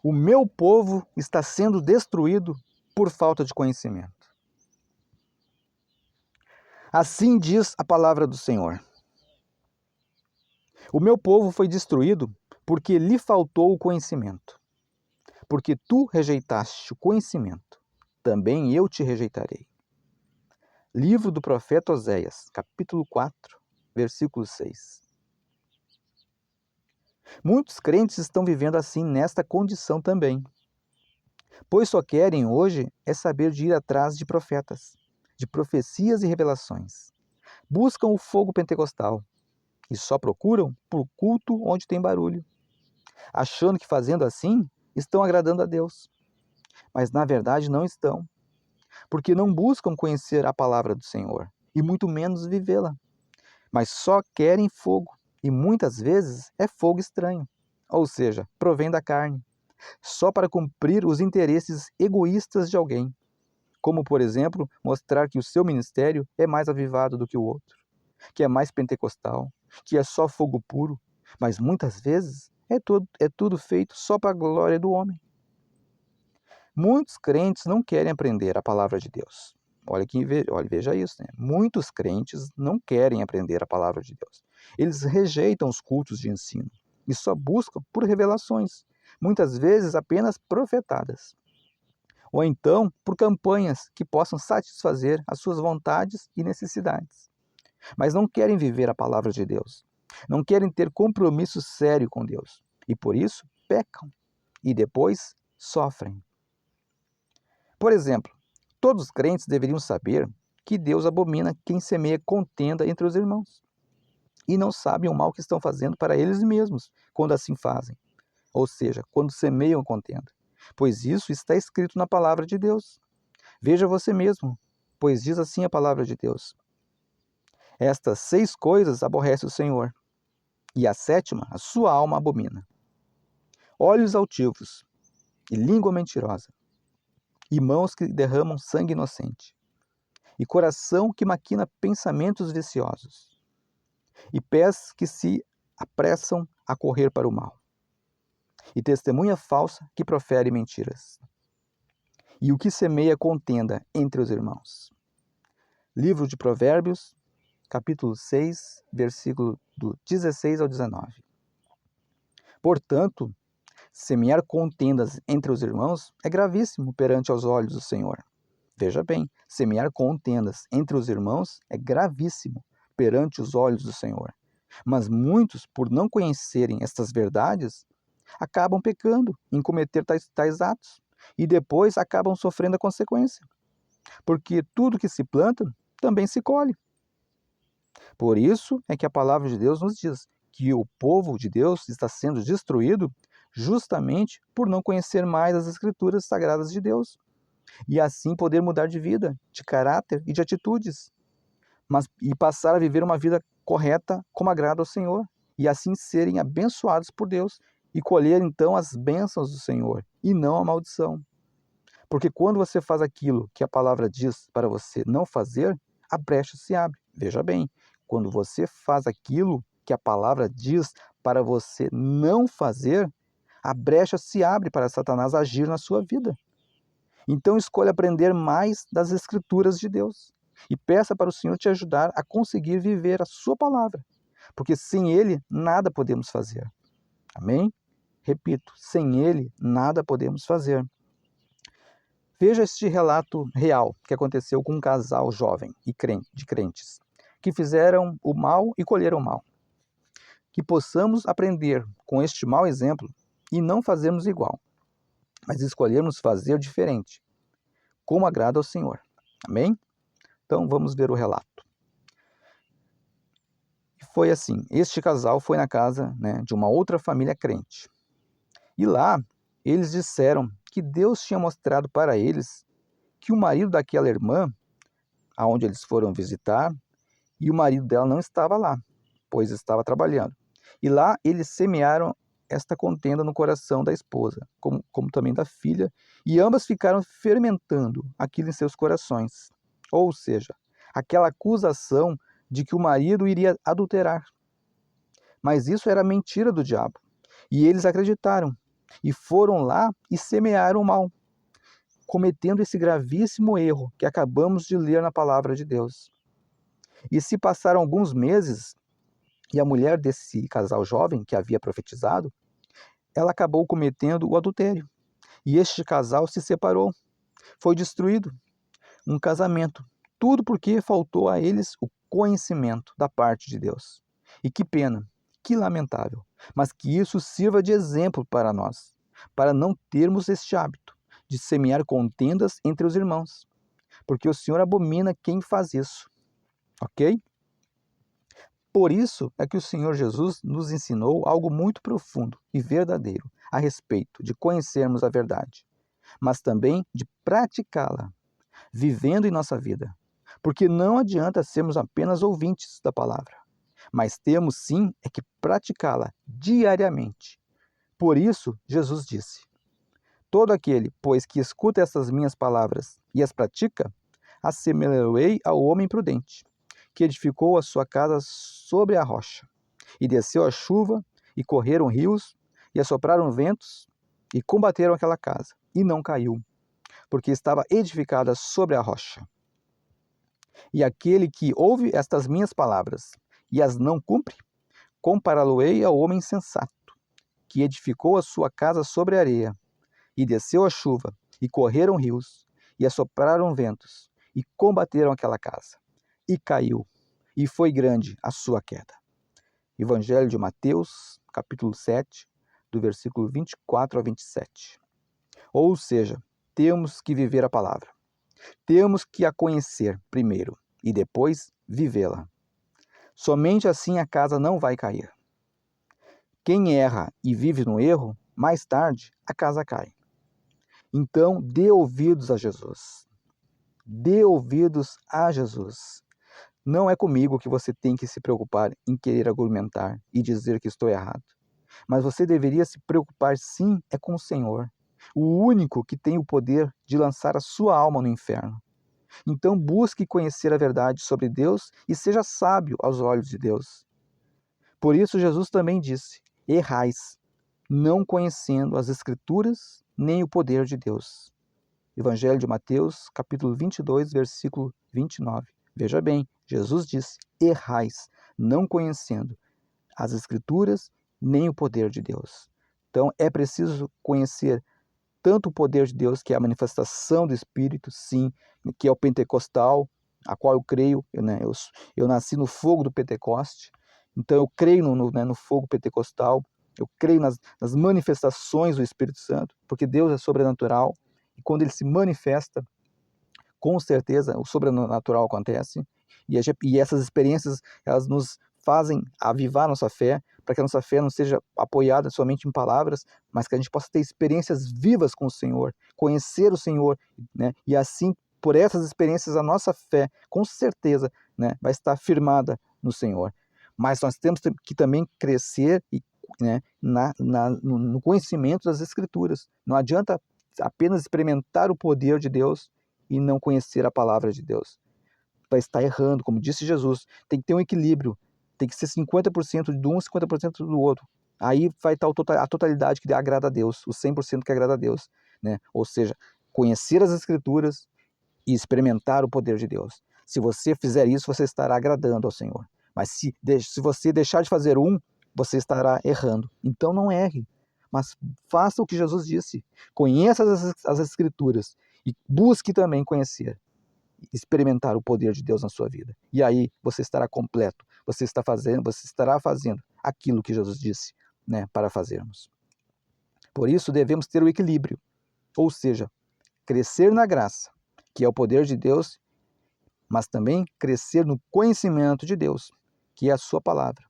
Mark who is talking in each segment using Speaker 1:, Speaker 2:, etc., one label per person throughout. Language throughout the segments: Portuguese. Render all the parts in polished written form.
Speaker 1: O meu povo está sendo destruído por falta de conhecimento. Assim diz a palavra do Senhor. O meu povo foi destruído porque lhe faltou o conhecimento. Porque tu rejeitaste o conhecimento, também eu te rejeitarei. Livro do profeta Oséias, capítulo 4, versículo 6. Muitos crentes estão vivendo assim nesta condição também, pois só querem hoje é saber de ir atrás de profetas, de profecias e revelações. Buscam o fogo pentecostal e só procuram por culto onde tem barulho, achando que fazendo assim estão agradando a Deus. Mas na verdade não estão, porque não buscam conhecer a palavra do Senhor e muito menos vivê-la, mas só querem fogo e muitas vezes é fogo estranho, ou seja, provém da carne, só para cumprir os interesses egoístas de alguém, como por exemplo, mostrar que o seu ministério é mais avivado do que o outro, que é mais pentecostal, que é só fogo puro, mas muitas vezes é tudo feito só para a glória do homem. Muitos crentes não querem aprender a palavra de Deus. Veja isso, né? Muitos crentes não querem aprender a palavra de Deus. Eles rejeitam os cultos de ensino e só buscam por revelações, muitas vezes apenas profetadas. Ou então por campanhas que possam satisfazer as suas vontades e necessidades. Mas não querem viver a palavra de Deus. Não querem ter compromisso sério com Deus. E por isso pecam e depois sofrem. Por exemplo, todos os crentes deveriam saber que Deus abomina quem semeia contenda entre os irmãos e não sabem o mal que estão fazendo para eles mesmos quando assim fazem, ou seja, quando semeiam contenda, pois isso está escrito na palavra de Deus. Veja você mesmo, pois diz assim a palavra de Deus: estas 6 coisas aborrece o Senhor, e a 7ª a sua alma abomina: olhos altivos e língua mentirosa, e mãos que derramam sangue inocente, e coração que maquina pensamentos viciosos, e pés que se apressam a correr para o mal, e testemunha falsa que profere mentiras, e o que semeia contenda entre os irmãos. Livro de Provérbios, capítulo 6, versículo do 16 ao 19. Portanto, semear contendas entre os irmãos é gravíssimo perante os olhos do Senhor. Veja bem, semear contendas entre os irmãos é gravíssimo perante os olhos do Senhor. Mas muitos, por não conhecerem estas verdades, acabam pecando em cometer tais atos e depois acabam sofrendo a consequência. Porque tudo que se planta também se colhe. Por isso é que a palavra de Deus nos diz que o povo de Deus está sendo destruído justamente por não conhecer mais as Escrituras sagradas de Deus e assim poder mudar de vida, de caráter e de atitudes, e passar a viver uma vida correta como agrada ao Senhor e assim serem abençoados por Deus e colher então as bênçãos do Senhor e não a maldição. Porque quando você faz aquilo que a palavra diz para você não fazer, a brecha se abre. Veja bem, quando você faz aquilo que a palavra diz para você não fazer, a brecha se abre para Satanás agir na sua vida. Então escolha aprender mais das Escrituras de Deus e peça para o Senhor te ajudar a conseguir viver a sua palavra, porque sem Ele nada podemos fazer. Amém? Repito, sem Ele nada podemos fazer. Veja este relato real que aconteceu com um casal jovem de crentes, que fizeram o mal e colheram o mal. Que possamos aprender com este mau exemplo e não fazermos igual, mas escolhermos fazer diferente, como agrada ao Senhor. Amém? Então vamos ver o relato. Foi assim, este casal foi na casa, de uma outra família crente. E lá eles disseram que Deus tinha mostrado para eles que o marido daquela irmã, aonde eles foram visitar, e o marido dela não estava lá, pois estava trabalhando. E lá eles semearam esta contenda no coração da esposa, como também da filha, e ambas ficaram fermentando aquilo em seus corações. Ou seja, aquela acusação de que o marido iria adulterar. Mas isso era mentira do diabo, e eles acreditaram. e foram lá e semearam o mal, cometendo esse gravíssimo erro que acabamos de ler na palavra de Deus. E se passaram alguns meses, e a mulher desse casal jovem que havia profetizado, ela acabou cometendo o adultério. E este casal se separou, foi destruído, um casamento. Tudo porque faltou a eles o conhecimento da parte de Deus. E que pena, que lamentável, mas que isso sirva de exemplo para nós, para não termos este hábito de semear contendas entre os irmãos, porque o Senhor abomina quem faz isso, ok? Por isso é que o Senhor Jesus nos ensinou algo muito profundo e verdadeiro a respeito de conhecermos a verdade, mas também de praticá-la, vivendo em nossa vida. Porque não adianta sermos apenas ouvintes da palavra, mas temos sim é que praticá-la diariamente. Por isso, Jesus disse: todo aquele, pois, que escuta essas minhas palavras e as pratica, assemelhei ao homem prudente, que edificou a sua casa sobre a rocha. E desceu a chuva, e correram rios, e assopraram ventos, e combateram aquela casa, e não caiu, porque estava edificada sobre a rocha. E aquele que ouve estas minhas palavras, e as não cumpre, compará-lo-ei ao homem insensato, que edificou a sua casa sobre a areia. E desceu a chuva, e correram rios, e assopraram ventos, e combateram aquela casa. E caiu, e foi grande a sua queda. Evangelho de Mateus, capítulo 7, do versículo 24 a 27. Ou seja, temos que viver a palavra. Temos que a conhecer primeiro, e depois vivê-la. Somente assim a casa não vai cair. Quem erra e vive no erro, mais tarde a casa cai. Então, dê ouvidos a Jesus. Dê ouvidos a Jesus. Não é comigo que você tem que se preocupar em querer argumentar e dizer que estou errado. Mas você deveria se preocupar sim é com o Senhor, o único que tem o poder de lançar a sua alma no inferno. Então busque conhecer a verdade sobre Deus e seja sábio aos olhos de Deus. Por isso Jesus também disse: errais, não conhecendo as Escrituras nem o poder de Deus. Evangelho de Mateus, capítulo 22, versículo 29. Veja bem, Jesus disse: errais, não conhecendo as Escrituras nem o poder de Deus. Então é preciso conhecer tanto o poder de Deus, que é a manifestação do Espírito, sim, que é o pentecostal, a qual eu creio, eu nasci no fogo do Pentecoste, então eu creio no fogo pentecostal, eu creio nas manifestações do Espírito Santo, porque Deus é sobrenatural, e quando ele se manifesta, com certeza o sobrenatural acontece, e essas experiências, elas nos fazem avivar nossa fé, para que a nossa fé não seja apoiada somente em palavras, mas que a gente possa ter experiências vivas com o Senhor, conhecer o Senhor, né? E assim, por essas experiências, a nossa fé, com certeza, né, vai estar firmada no Senhor. Mas nós temos que também crescer né, no conhecimento das Escrituras. Não adianta apenas experimentar o poder de Deus e não conhecer a palavra de Deus. Vai estar errando, como disse Jesus. Tem que ter um equilíbrio. Tem que ser 50% de um, 50% do outro. Aí vai estar a totalidade que agrada a Deus, o 100% que agrada a Deus, né? Ou seja, conhecer as Escrituras e experimentar o poder de Deus. Se você fizer isso, você estará agradando ao Senhor. Mas se você deixar de fazer um, você estará errando. Então não erre, mas faça o que Jesus disse. Conheça as Escrituras e busque também conhecer, experimentar o poder de Deus na sua vida. E aí você estará completo. Você estará fazendo aquilo que Jesus disse, né, para fazermos. Por isso devemos ter o equilíbrio, ou seja, crescer na graça, que é o poder de Deus, mas também crescer no conhecimento de Deus, que é a sua palavra.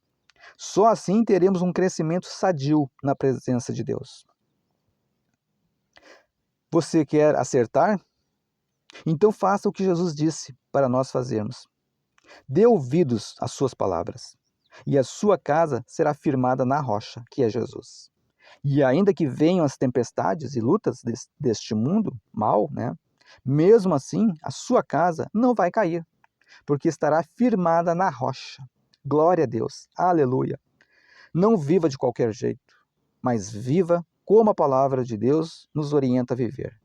Speaker 1: Só assim teremos um crescimento sadio na presença de Deus. Você quer acertar? Então faça o que Jesus disse para nós fazermos. Dê ouvidos às suas palavras, e a sua casa será firmada na rocha, que é Jesus. E ainda que venham as tempestades e lutas deste mundo mal, né? Mesmo assim, a sua casa não vai cair, porque estará firmada na rocha. Glória a Deus, aleluia. Não viva de qualquer jeito, mas viva como a palavra de Deus nos orienta a viver.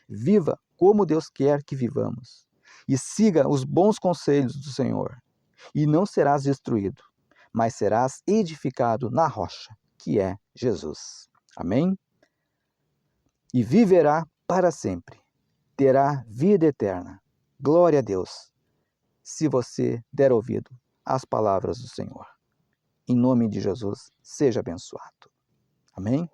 Speaker 1: Viva como Deus quer que vivamos. E siga os bons conselhos do Senhor. E não serás destruído, mas serás edificado na rocha, que é Jesus. Amém? E viverá para sempre. Terá vida eterna. Glória a Deus, se você der ouvido às palavras do Senhor. Em nome de Jesus, seja abençoado. Amém?